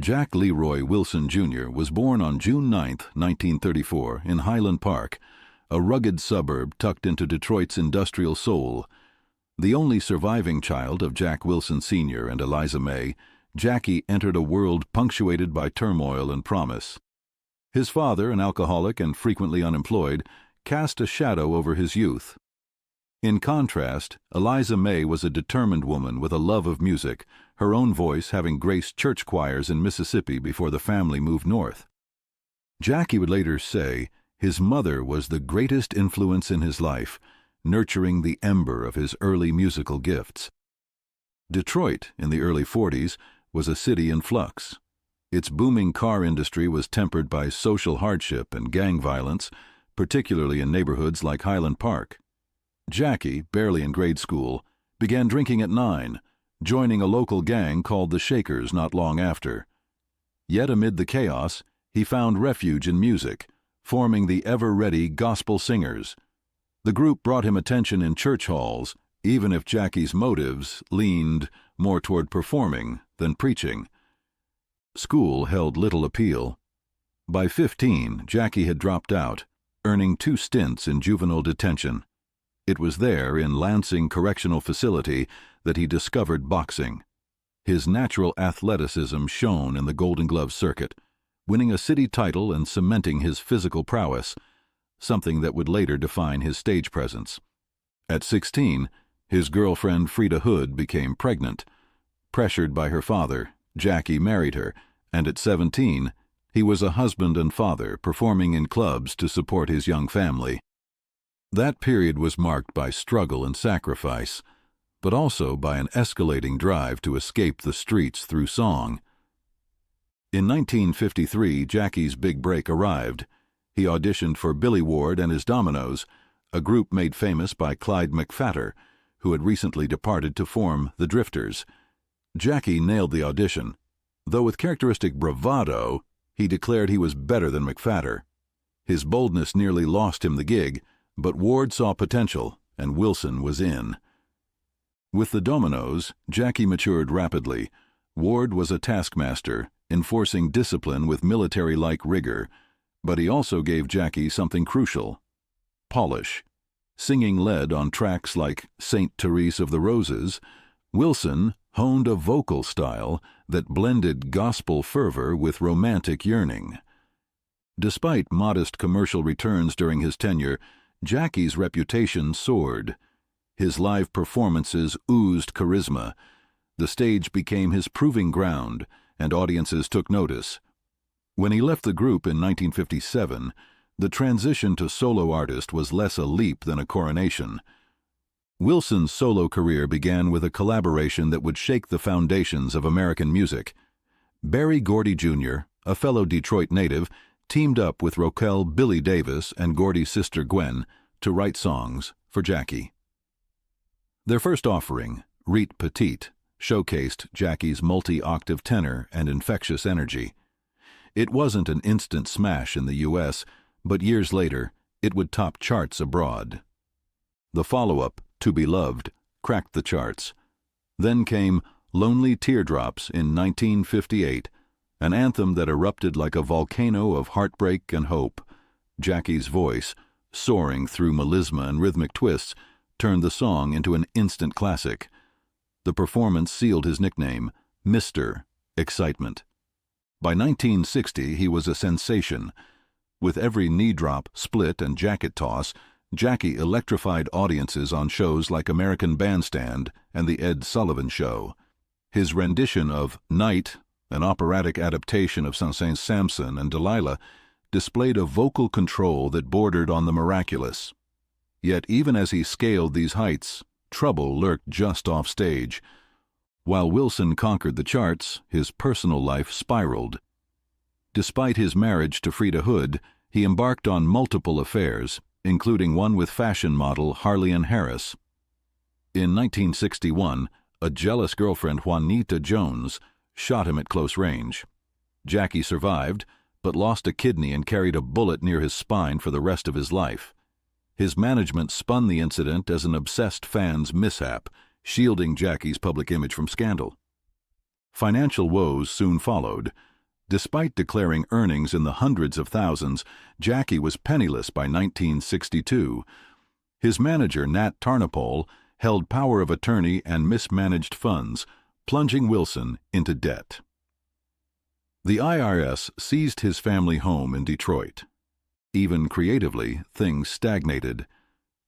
Jack Leroy Wilson, Jr. was born on June 9, 1934, in Highland Park, a rugged suburb tucked into Detroit's industrial soul. The only surviving child of Jack Wilson, Sr. and Eliza May, Jackie entered a world punctuated by turmoil and promise. His father, an alcoholic and frequently unemployed, cast a shadow over his youth. In contrast, Eliza May was a determined woman with a love of music, her own voice having graced church choirs in Mississippi before the family moved north. Jackie would later say his mother was the greatest influence in his life, nurturing the ember of his early musical gifts. Detroit, in the early 40s, was a city in flux. Its booming car industry was tempered by social hardship and gang violence, particularly in neighborhoods like Highland Park. Jackie, barely in grade school, began drinking at 9, joining a local gang called the Shakers not long after. Yet amid the chaos, he found refuge in music, forming the ever-ready Gospel Singers. The group brought him attention in church halls, even if Jackie's motives leaned more toward performing than preaching. School held little appeal. By 15, Jackie had dropped out, earning 2 stints in juvenile detention. It was there, in Lansing Correctional Facility, that he discovered boxing. His natural athleticism shone in the Golden Glove circuit, winning a city title and cementing his physical prowess, something that would later define his stage presence. At 16, his girlfriend Frida Hood became pregnant. Pressured by her father, Jackie married her, and at 17, he was a husband and father performing in clubs to support his young family. That period was marked by struggle and sacrifice, but also by an escalating drive to escape the streets through song. In 1953, Jackie's big break arrived. He auditioned for Billy Ward and his Dominoes, a group made famous by Clyde McPhatter, who had recently departed to form the Drifters. Jackie nailed the audition. Though with characteristic bravado, he declared he was better than McPhatter. His boldness nearly lost him the gig, but Ward saw potential, and Wilson was in. With the Dominoes, Jackie matured rapidly. Ward was a taskmaster, enforcing discipline with military-like rigor, but he also gave Jackie something crucial: polish. Singing lead on tracks like St. Therese of the Roses, Wilson honed a vocal style that blended gospel fervor with romantic yearning. Despite modest commercial returns during his tenure, Jackie's reputation soared. His live performances oozed charisma. The stage became his proving ground, and audiences took notice. When he left the group in 1957, the transition to solo artist was less a leap than a coronation. Wilson's solo career began with a collaboration that would shake the foundations of American music. Berry Gordy, Jr., a fellow Detroit native, teamed up with Roquel Billy Davis and Gordy's sister Gwen to write songs for Jackie. Their first offering, Reet Petite, showcased Jackie's multi-octave tenor and infectious energy. It wasn't an instant smash in the U.S., but years later, it would top charts abroad. The follow-up, To Be Loved, cracked the charts. Then came Lonely Teardrops in 1958, an anthem that erupted like a volcano of heartbreak and hope. Jackie's voice, soaring through melisma and rhythmic twists, turned the song into an instant classic. The performance sealed his nickname, Mr. Excitement. By 1960, he was a sensation. With every knee drop, split, and jacket toss, Jackie electrified audiences on shows like American Bandstand and The Ed Sullivan Show. His rendition of Night, an operatic adaptation of Saint-Saëns' Samson and Delilah, displayed a vocal control that bordered on the miraculous. Yet even as he scaled these heights, trouble lurked just off stage. While Wilson conquered the charts, his personal life spiraled. Despite his marriage to Frida Hood, he embarked on multiple affairs, including one with fashion model Harley-Ann Harris. In 1961, a jealous girlfriend, Juanita Jones, shot him at close range. Jackie survived, but lost a kidney and carried a bullet near his spine for the rest of his life. His management spun the incident as an obsessed fan's mishap, shielding Jackie's public image from scandal. Financial woes soon followed. Despite declaring earnings in the hundreds of thousands, Jackie was penniless by 1962. His manager, Nat Tarnopol, held power of attorney and mismanaged funds, plunging Wilson into debt. The IRS seized his family home in Detroit. Even creatively, things stagnated.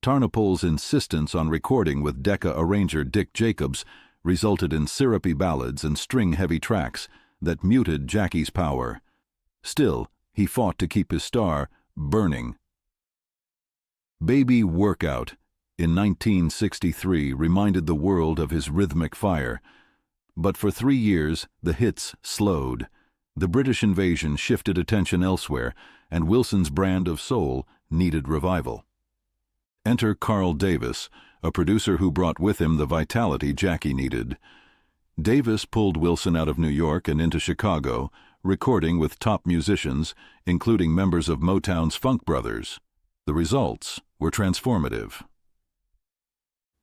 Tarnopol's insistence on recording with Decca arranger Dick Jacobs resulted in syrupy ballads and string-heavy tracks that muted Jackie's power. Still, he fought to keep his star burning. Baby Workout in 1963 reminded the world of his rhythmic fire. But for 3 years, the hits slowed. The British invasion shifted attention elsewhere, and Wilson's brand of soul needed revival. Enter Carl Davis, a producer who brought with him the vitality Jackie needed. Davis pulled Wilson out of New York and into Chicago, recording with top musicians, including members of Motown's Funk Brothers. The results were transformative.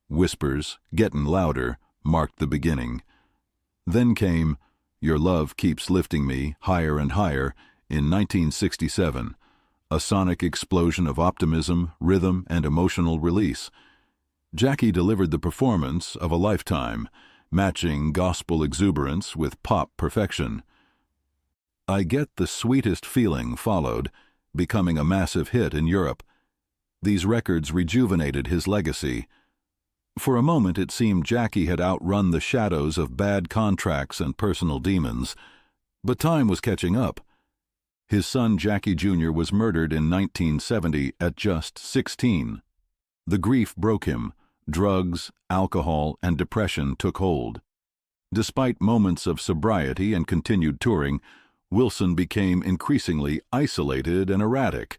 Whispers, Gettin' Louder, marked the beginning. Then came Your Love Keeps Lifting Me Higher and Higher in 1967, a sonic explosion of optimism, rhythm, and emotional release. Jackie delivered the performance of a lifetime, matching gospel exuberance with pop perfection. I Get the Sweetest Feeling followed, becoming a massive hit in Europe. These records rejuvenated his legacy. For a moment it seemed Jackie had outrun the shadows of bad contracts and personal demons. But time was catching up. His son Jackie Jr. was murdered in 1970 at just 16. The grief broke him. Drugs, alcohol, and depression took hold. Despite moments of sobriety and continued touring, Wilson became increasingly isolated and erratic.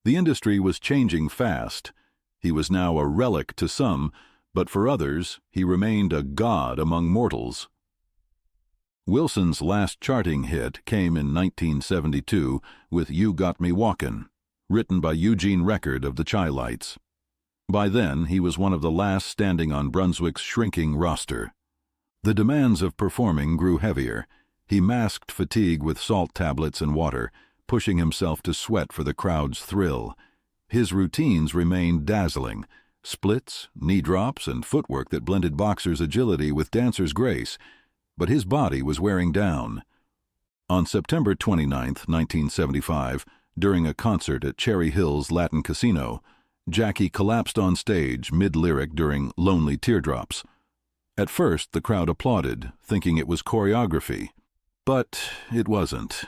The industry was changing fast. He was now a relic to some, but for others, he remained a god among mortals. Wilson's last charting hit came in 1972 with You Got Me Walkin', written by Eugene Record of the Chi-Lites. By then, he was one of the last standing on Brunswick's shrinking roster. The demands of performing grew heavier. He masked fatigue with salt tablets and water, pushing himself to sweat for the crowd's thrill. His routines remained dazzling. Splits, knee drops, and footwork that blended boxers' agility with dancers' grace. But his body was wearing down. On September 29, 1975, during a concert at Cherry Hills Latin Casino, Jackie collapsed on stage mid-lyric during Lonely Teardrops. At first, the crowd applauded, thinking it was choreography. But it wasn't.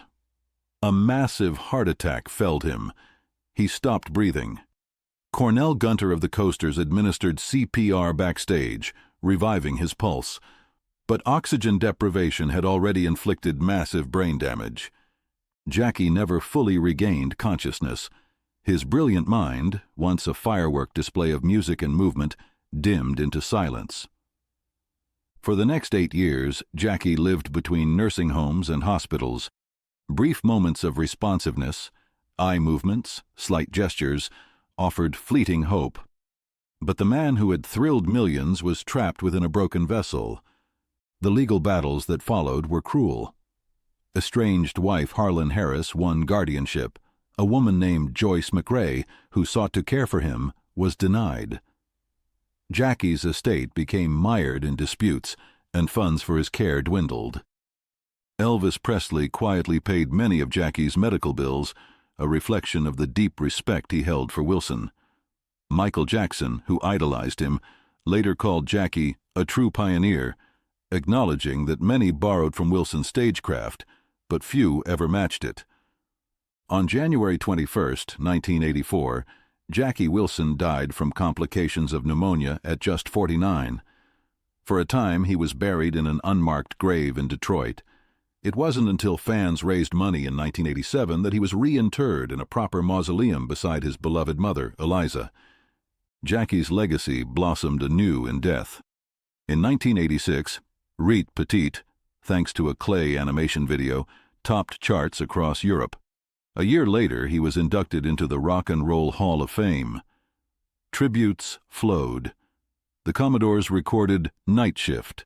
A massive heart attack felled him. He stopped breathing. Cornell Gunter of the Coasters administered CPR backstage, reviving his pulse. But oxygen deprivation had already inflicted massive brain damage. Jackie never fully regained consciousness. His brilliant mind, once a firework display of music and movement, dimmed into silence. For the next 8 years, Jackie lived between nursing homes and hospitals. Brief moments of responsiveness, eye movements, slight gestures, offered fleeting hope. But the man who had thrilled millions was trapped within a broken vessel. The legal battles that followed were cruel. Estranged wife Harlan Harris won guardianship. A woman named Joyce McRae, who sought to care for him, was denied. Jackie's estate became mired in disputes, and funds for his care dwindled. Elvis Presley quietly paid many of Jackie's medical bills, a reflection of the deep respect he held for Wilson. Michael Jackson, who idolized him, later called Jackie a true pioneer, acknowledging that many borrowed from Wilson's stagecraft, but few ever matched it. On January 21, 1984, Jackie Wilson died from complications of pneumonia at just 49. For a time, he was buried in an unmarked grave in Detroit. It wasn't until fans raised money in 1987 that he was reinterred in a proper mausoleum beside his beloved mother, Eliza. Jackie's legacy blossomed anew in death. In 1986, Reet Petite, thanks to a clay animation video, topped charts across Europe. A year later, he was inducted into the Rock and Roll Hall of Fame. Tributes flowed. The Commodores recorded Night Shift.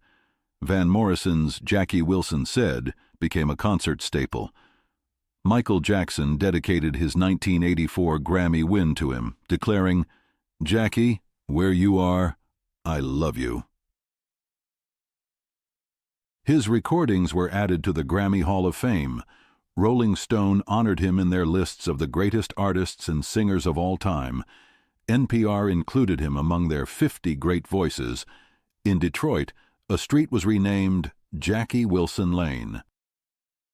Van Morrison's Jackie Wilson Said became a concert staple. Michael Jackson dedicated his 1984 Grammy win to him, declaring, "Jackie, where you are, I love you." His recordings were added to the Grammy Hall of Fame. Rolling Stone honored him in their lists of the greatest artists and singers of all time. NPR included him among their 50 great voices. In Detroit, a street was renamed Jackie Wilson Lane.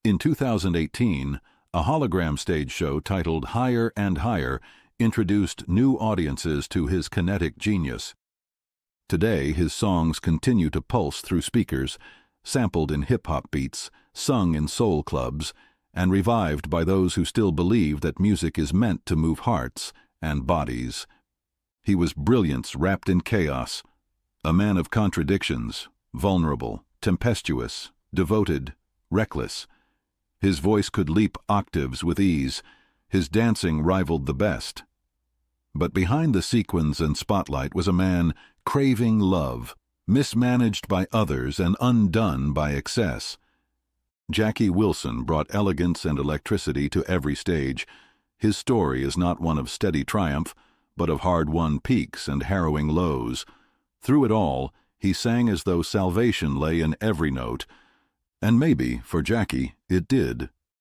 In 2018, a hologram stage show titled Higher and Higher introduced new audiences to his kinetic genius. Today, his songs continue to pulse through speakers, sampled in hip-hop beats, sung in soul clubs, and revived by those who still believe that music is meant to move hearts and bodies. He was brilliance wrapped in chaos, a man of contradictions, vulnerable, tempestuous, devoted, reckless. His voice could leap octaves with ease. His dancing rivaled the best. But behind the sequins and spotlight was a man craving love, mismanaged by others and undone by excess. Jackie Wilson brought elegance and electricity to every stage. His story is not one of steady triumph, but of hard-won peaks and harrowing lows. Through it all, he sang as though salvation lay in every note. And maybe, for Jackie, it did.